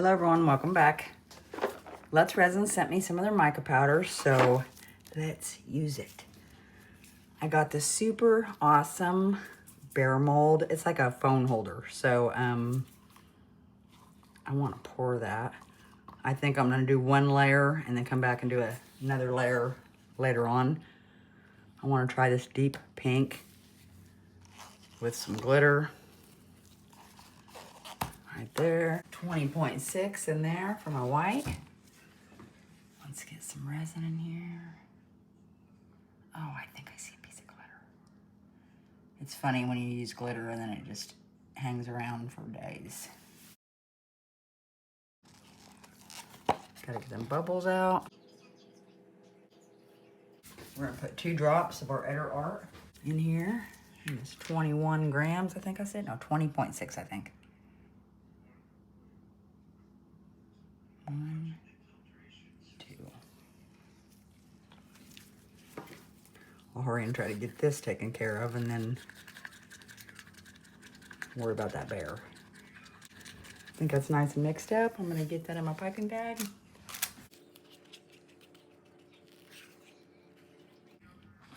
Hello everyone, welcome back. Let's Resin sent me some of their mica powders, so let's use it. I got this super awesome bear mold. It's like a phone holder, so I want to pour that. I think I'm going to do one layer and then come back and do another layer later on. I want to try this deep pink with some glitter. Right there, 20.6 in there for my white. Let's get some resin in here. Oh, I think I see a piece of glitter. It's funny when you use glitter and then it just hangs around for days. Gotta get them bubbles out. We're gonna put 2 drops of our etter art in here. And it's 21 grams, I think I said. No, 20.6, I think. 1, 2. I'll hurry and try to get this taken care of and then worry about that bear. I think that's nice and mixed up. I'm gonna get that in my piping bag.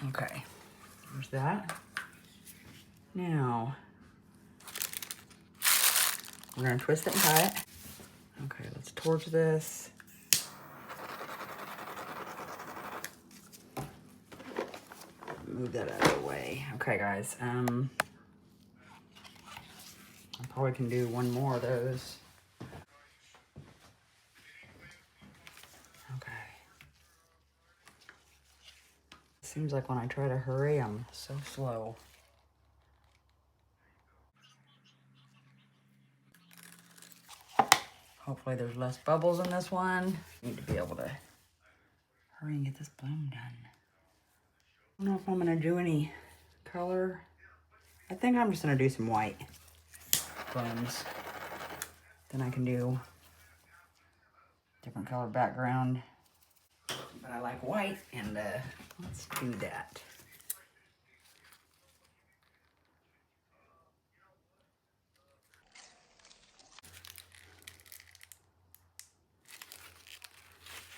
Okay, there's that. Now, we're gonna twist it and tie it. Okay, let's torch this. Move that out of the way. Okay, guys, I probably can do one more of those. Okay. Seems like when I try to hurry, I'm so slow. Hopefully there's less bubbles in this one. Need to be able to hurry and get this bloom done. I don't know if I'm gonna do any color. I think I'm just gonna do some white blooms. Then I can do different color background. But I like white, and let's do that.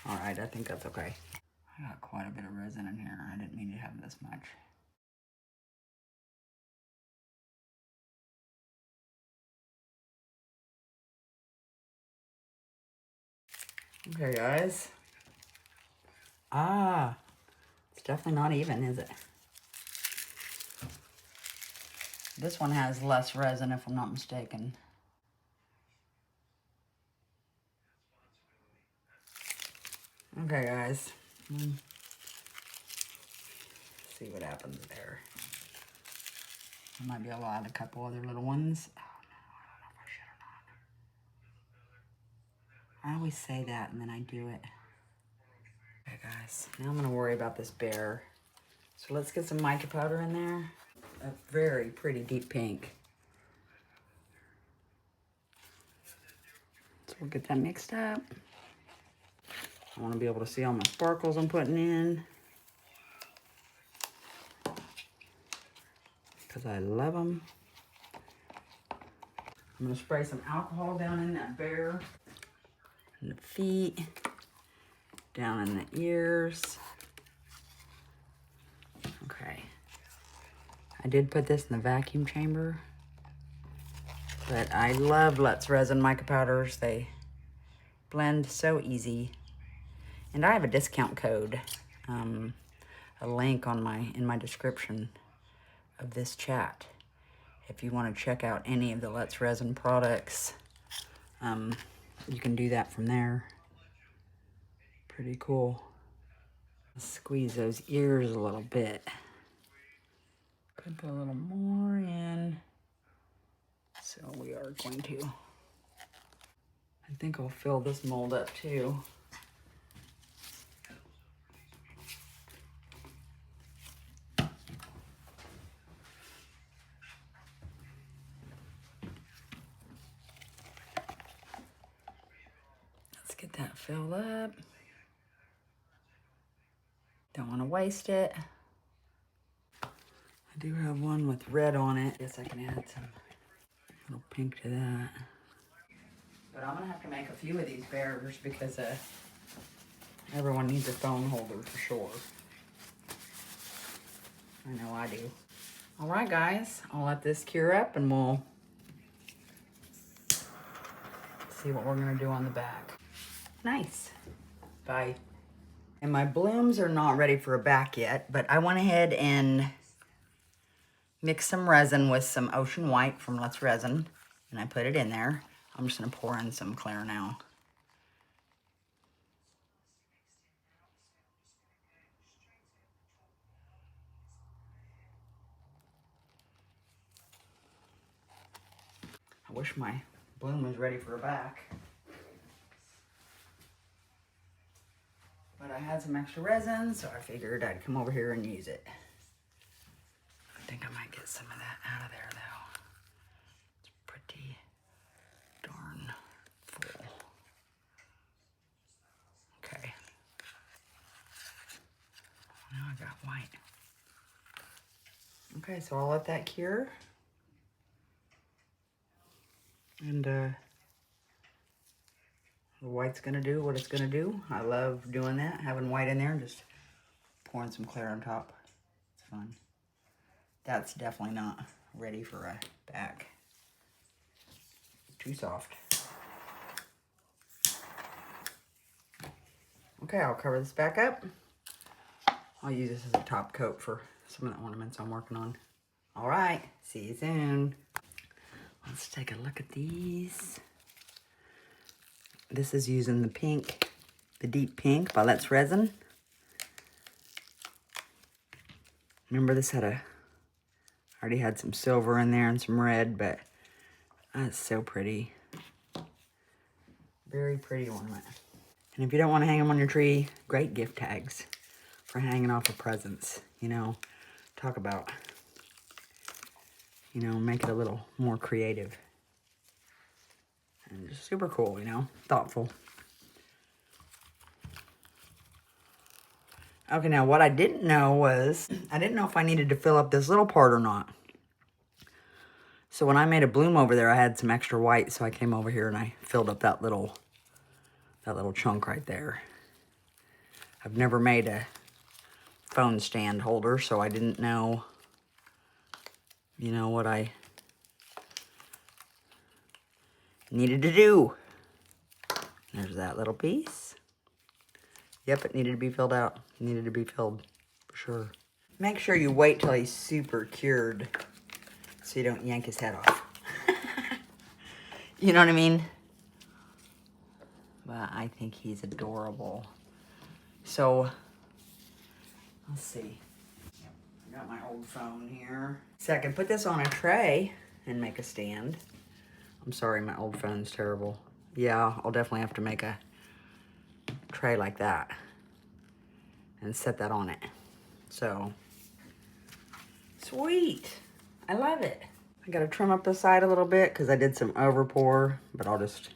All right, I think that's okay. I got quite a bit of resin in here. I didn't mean to have this much. Okay, guys. Ah, it's definitely not even, is it? This one has less resin, if I'm not mistaken. Okay, guys. See what happens there. I might be able to add a couple other little ones. Oh no, I don't know if I should or not. I always say that and then I do it. Okay, guys. Now I'm gonna worry about this bear. So let's get some mica powder in there. A very pretty deep pink. So we'll get that mixed up. I want to be able to see all my sparkles I'm putting in, because I love them. I'm going to spray some alcohol down in that bear, in the feet, down in the ears. Okay. I did put this in the vacuum chamber, but I love Let's Resin mica powders. They blend so easy. And I have a discount code, a link on in my description of this chat. If you want to check out any of the Let's Resin products, you can do that from there. Pretty cool. Squeeze those ears a little bit. Could put a little more in. So we are going to. I think I'll fill this mold up too. Let's get that filled up. Don't want to waste it. I do have one with red on it. Guess I can add some little pink to that. But I'm gonna have to make a few of these bears because everyone needs a phone holder for sure. I know I do. All right, guys, I'll let this cure up and we'll see what we're gonna do on the back. Nice. Bye. And my blooms are not ready for a back yet, but I went ahead and mixed some resin with some Ocean White from Let's Resin, and I put it in there. I'm just gonna pour in some clear now. I wish my bloom was ready for a back. But I had some extra resin, so I figured I'd come over here and use it. I think I might get some of that out of there, though. It's pretty darn full. Okay. Now I got white. Okay, so I'll let that cure. And the white's gonna do what it's gonna do. I love doing that, having white in there and just pouring some clear on top. It's fun. That's definitely not ready for a back. Too soft. Okay, I'll cover this back up. I'll use this as a top coat for some of the ornaments I'm working on. All right, see you soon. Let's take a look at these. This is using the pink, the deep pink by Let's Resin. Remember this already had some silver in there and some red, but that's so pretty. Very pretty ornament. And if you don't want to hang them on your tree, great gift tags for hanging off of presents. You know, talk about, you know, make it a little more creative. And just super cool, you know, thoughtful. Okay, now what I didn't know was, I didn't know if I needed to fill up this little part or not. So when I made a bloom over there, I had some extra white, so I came over here and I filled up that little chunk right there. I've never made a phone stand holder, so I didn't know, you know, what I needed to do. There's that little piece. Yep, it needed to be filled out. It needed to be filled, for sure. Make sure you wait till he's super cured so you don't yank his head off. You know what I mean? But I think he's adorable. So, let's see. I got my old phone here. So I can put this on a tray and make a stand. I'm sorry, my old phone's terrible. Yeah, I'll definitely have to make a tray like that and set that on it. So, sweet. I love it. I gotta trim up the side a little bit because I did some over pour, but I'll just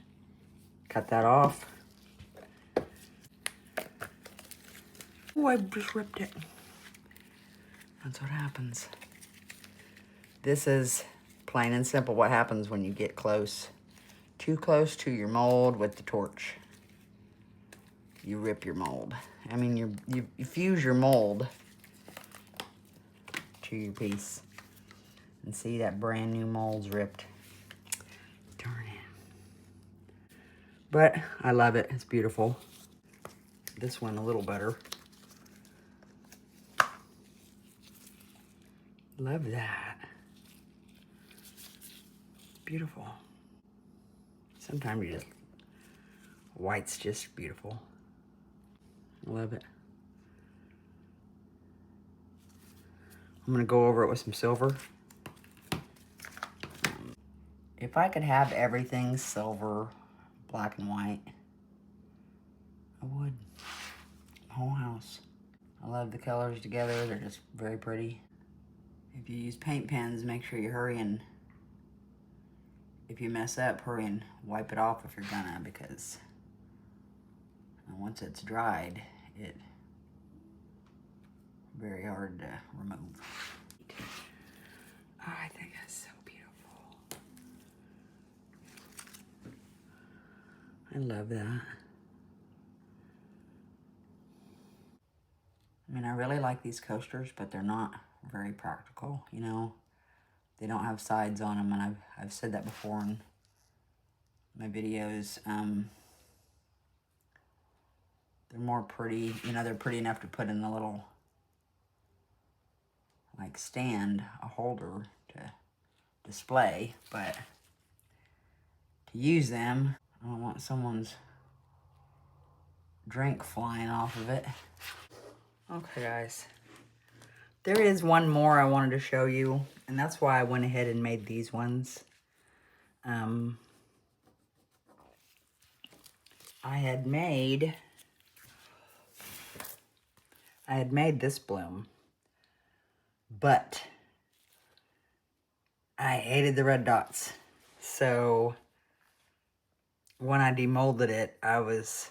cut that off. Oh, I just ripped it. That's what happens. This is plain and simple what happens when you get too close to your mold with the torch. You rip your mold. I mean, you fuse your mold to your piece. And see, that brand new mold's ripped. Darn it. But I love it. It's beautiful. This one a little better. Love that. It's beautiful. Sometimes white's just beautiful. I love it. I'm gonna go over it with some silver. If I could have everything silver, black and white, I would. The whole house. I love the colors together. They're just very pretty. If you use paint pens, make sure you hurry and, if you mess up, hurry and wipe it off if you're gonna, because once it's dried, it's very hard to remove. Oh, I think that's so beautiful. I love that. I mean, I really like these coasters, but they're not very practical, you know. They don't have sides on them, and I've said that before in my videos. They're more pretty, you know, they're pretty enough to put in the little, like, stand, a holder to display, but to use them, I don't want someone's drink flying off of it. Okay, guys. There is one more I wanted to show you, and that's why I went ahead and made these ones. I had made this bloom, but I hated the red dots. So when I demolded it, I was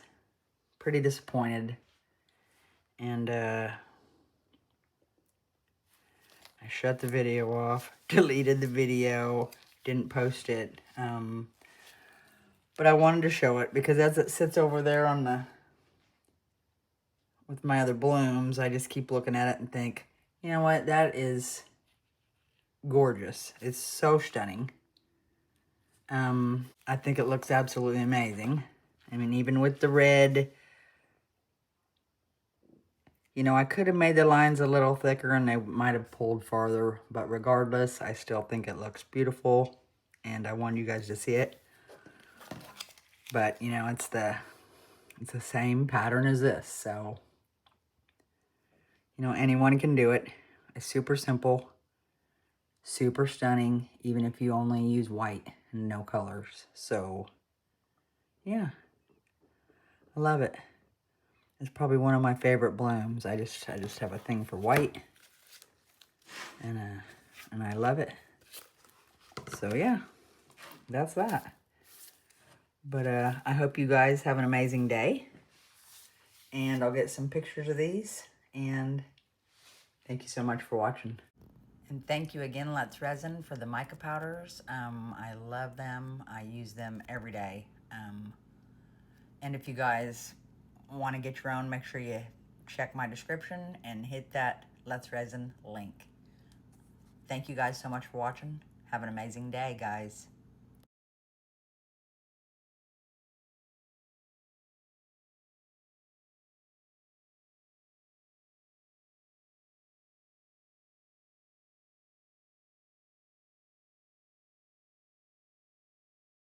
pretty disappointed. And I shut the video off, deleted the video, didn't post it. But I wanted to show it because as it sits over there on the, with my other blooms, I just keep looking at it and think, you know what, that is gorgeous. It's so stunning. I think it looks absolutely amazing. I mean, even with the red, you know, I could have made the lines a little thicker and they might have pulled farther, but regardless, I still think it looks beautiful and I want you guys to see it. But, you know, it's the same pattern as this, so, you know, anyone can do it. It's super simple, super stunning, even if you only use white and no colors. So, yeah, I love it. It's probably one of my favorite blooms. I just have a thing for white, and I love it. So yeah, that's that. But I hope you guys have an amazing day, and I'll get some pictures of these. And thank you so much for watching. And thank you again, Let's Resin, for the mica powders. I love them. I use them every day. And if you guys want to get your own, make sure you check my description and hit that Let's Resin link. Thank you guys so much for watching. Have an amazing day, guys.